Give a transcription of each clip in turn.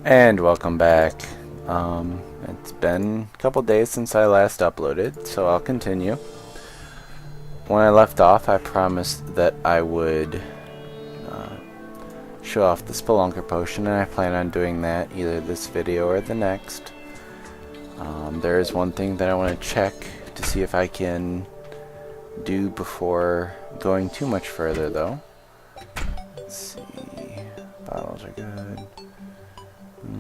And welcome back. It's been a couple days since I last uploaded, so I'll continue. When I left off, I promised that I would show off the spelunker potion, and I plan on doing that either this video or the next. There is one thing that I want to check to see if I can do before going too much further, though. Let's see. Bottles are good.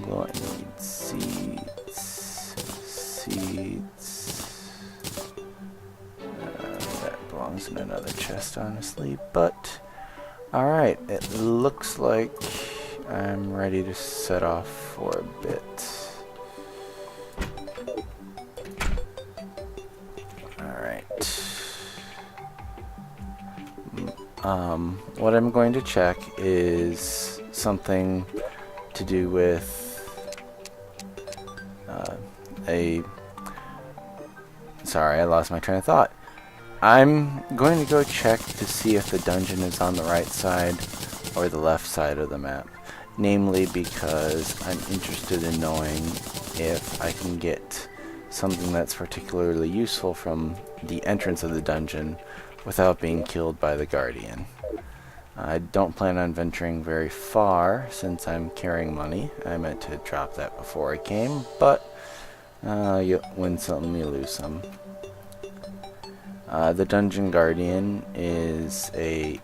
I need seeds. That belongs in another chest, honestly. But, alright, it looks like I'm ready to set off for a bit. Alright. What I'm going to check is something to do with sorry, I lost my train of thought. I'm going to go check to see if the dungeon is on the right side or the left side of the map. Namely because I'm interested in knowing if I can get something that's particularly useful from the entrance of the dungeon without being killed by the Guardian. I don't plan on venturing very far since I'm carrying money. I meant to drop that before I came, but you win some, you lose some. The Dungeon Guardian is a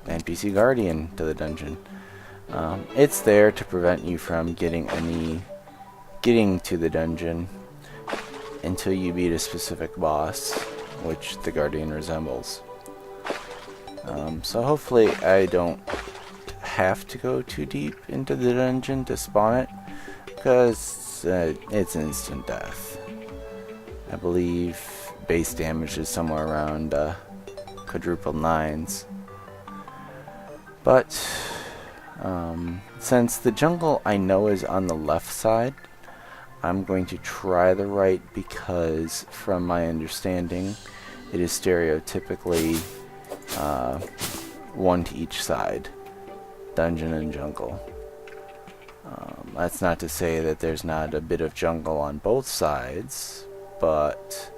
NPC Guardian to the dungeon. It's there to prevent you from getting to the dungeon until you beat a specific boss, which the Guardian resembles. So hopefully I don't have to go too deep into the dungeon to spawn it, because it's instant death. I believe base damage is somewhere around quadruple nines. But since the jungle I know is on the left side, I'm going to try the right, because from my understanding it is stereotypically one to each side, dungeon and jungle. That's not to say that there's not a bit of jungle on both sides, but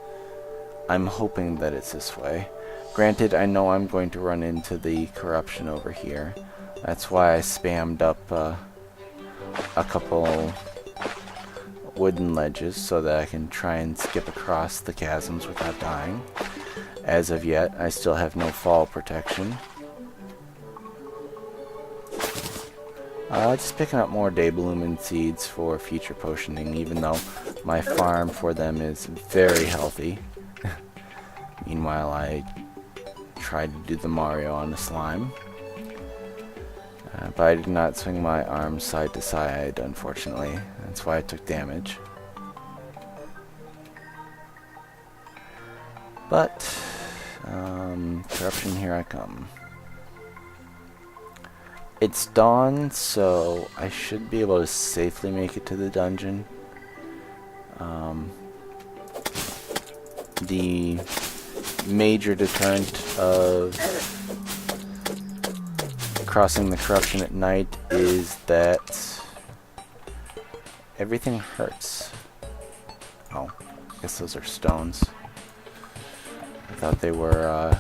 I'm hoping that it's this way. Granted, I know I'm going to run into the corruption over here. That's why I spammed up a couple wooden ledges so that I can try and skip across the chasms without dying. As of yet, I still have no fall protection. Just picking up more daybloom and seeds for future potioning, even though my farm for them is very healthy. Meanwhile, I tried to do the Mario on the slime. But I did not swing my arms side to side, unfortunately. That's why I took damage. But, corruption, here I come. It's dawn, so I should be able to safely make it to the dungeon. The major deterrent of crossing the corruption at night is that everything hurts. Oh, I guess those are stones. I thought they were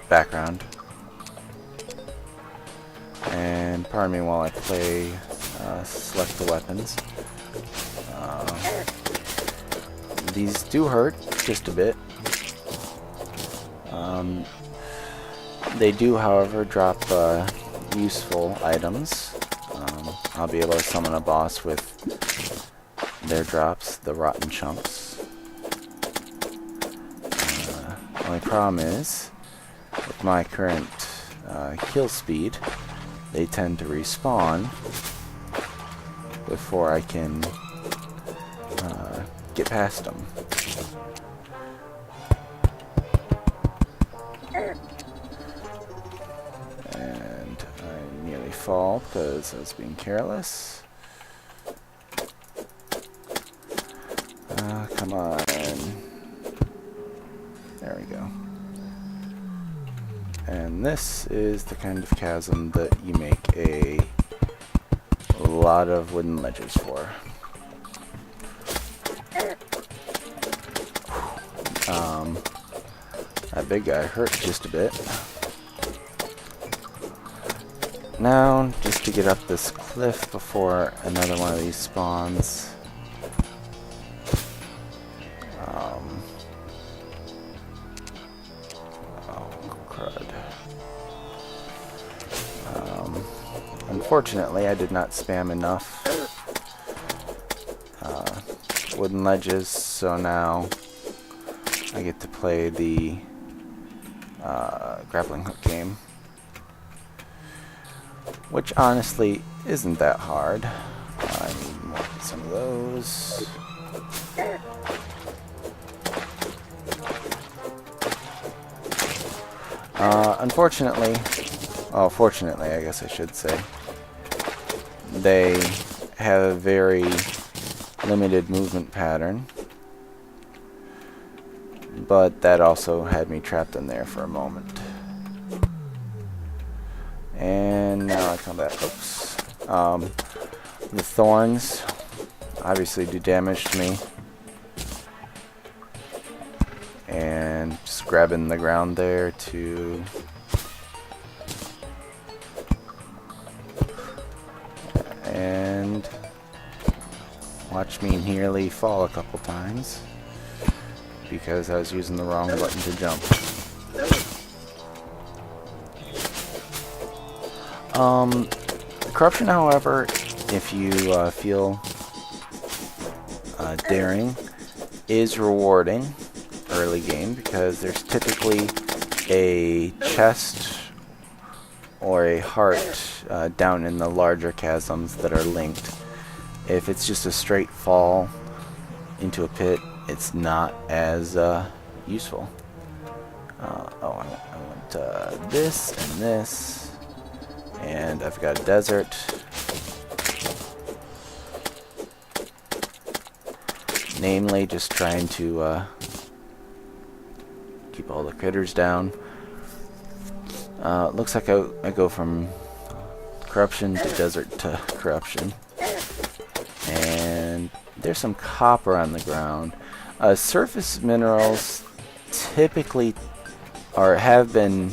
background. And pardon me while I play select the weapons. These do hurt just a bit. They do, however, drop useful items. I'll be able to summon a boss with their drops, the rotten chunks. Only problem is, with my current kill speed, they tend to respawn before I can get past them. And I nearly fall because I was being careless. Come on. There we go. And this is the kind of chasm that you make a lot of wooden ledges for. That big guy hurt just a bit. Now, just to get up this cliff before another one of these spawns. Oh, crud. Unfortunately, I did not spam enough wooden ledges, so now I get to play the grappling hook game, which honestly isn't that hard. I need some of those. Unfortunately, well, fortunately, I guess I should say, they have a very limited movement pattern, but that also had me trapped in there for a moment. And now I come back. Oops. The thorns obviously do damage to me. And just grabbing the ground there to and watch me nearly fall a couple times because I was using the wrong button to jump. Corruption, however, if you feel daring, is rewarding early game because there's typically a chest or a heart down in the larger chasms that are linked. If it's just a straight fall into a pit, it's not as useful. I want this and this, and I've got a desert. Namely, just trying to keep all the critters down. Looks like I go from corruption to desert to corruption. And there's some copper on the ground. Surface minerals typically have been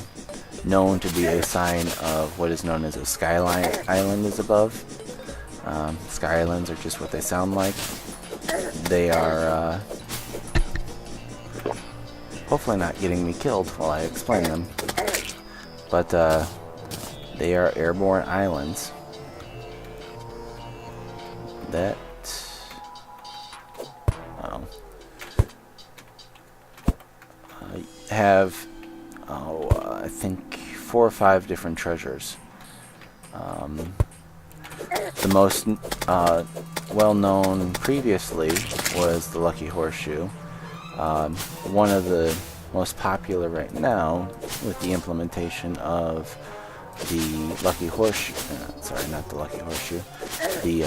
known to be a sign of what is known as a skyline island is above. Sky islands are just what they sound like. They are hopefully not getting me killed while I explain them. But they are airborne islands that have I think 4 or 5 different treasures. The most well-known previously was the Lucky Horseshoe. One of the most popular right now with the implementation of the Lucky Horseshoe, sorry, not the Lucky Horseshoe, the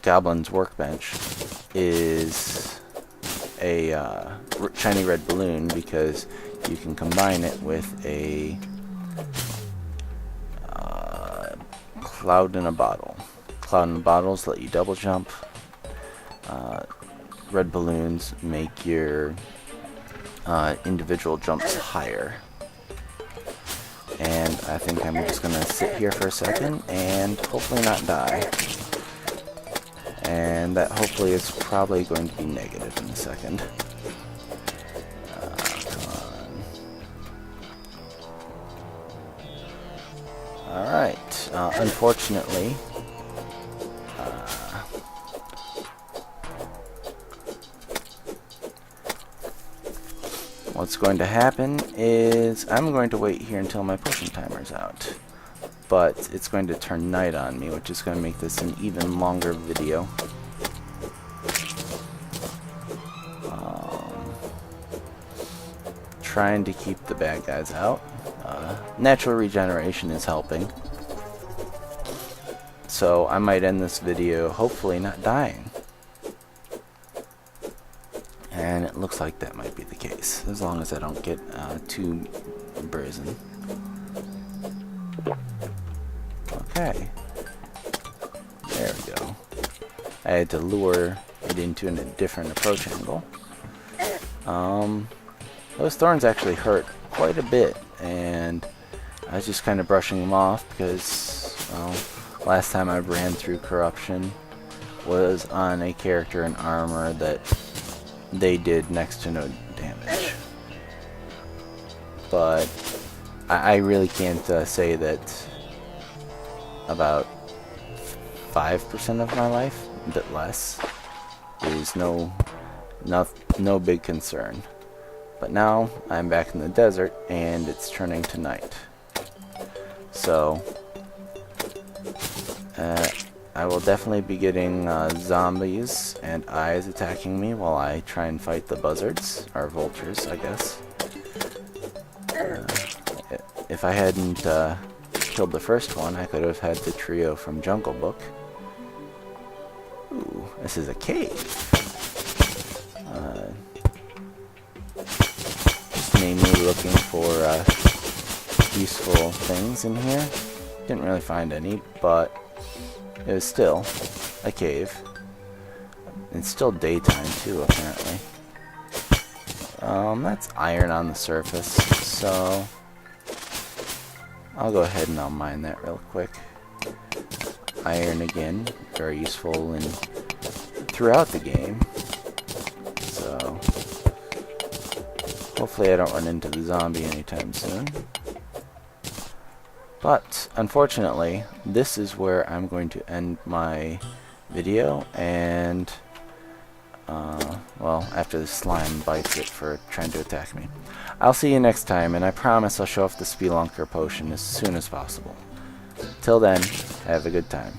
Goblin's Workbench is a shiny red balloon because you can combine it with a cloud in a bottle. Cloud in bottles let you double jump. Red balloons make your individual jumps higher. And I think I'm just going to sit here for a second and hopefully not die. And that hopefully is probably going to be negative in a second. Come on. Alright, unfortunately, what's going to happen is I'm going to wait here until my potion timer's out. But it's going to turn night on me, which is going to make this an even longer video. Trying to keep the bad guys out. Natural regeneration is helping. So I might end this video hopefully not dying. And it looks like that might be the the case, as long as I don't get too brazen. Okay. There we go. I had to lure it into a different approach angle. Those thorns actually hurt quite a bit, and I was just kind of brushing them off because, well, last time I ran through corruption was on a character in armor that they did next to no damage. But I really can't say that about 5% of my life, a bit less, is no big concern. But now I'm back in the desert and it's turning to night. So I will definitely be getting zombies and eyes attacking me while I try and fight the buzzards, or vultures, I guess. If I hadn't killed the first one, I could have had the trio from Jungle Book. Ooh, this is a cave. Just mainly looking for useful things in here. Didn't really find any, but it was still a cave. It's still daytime too, apparently. That's iron on the surface, so I'll go ahead and I'll mine that real quick. Iron again, very useful throughout the game. So hopefully I don't run into the zombie anytime soon. But unfortunately, this is where I'm going to end my video, and well, after the slime bites it for trying to attack me. I'll see you next time, and I promise I'll show off the spelunker potion as soon as possible. Till then, have a good time.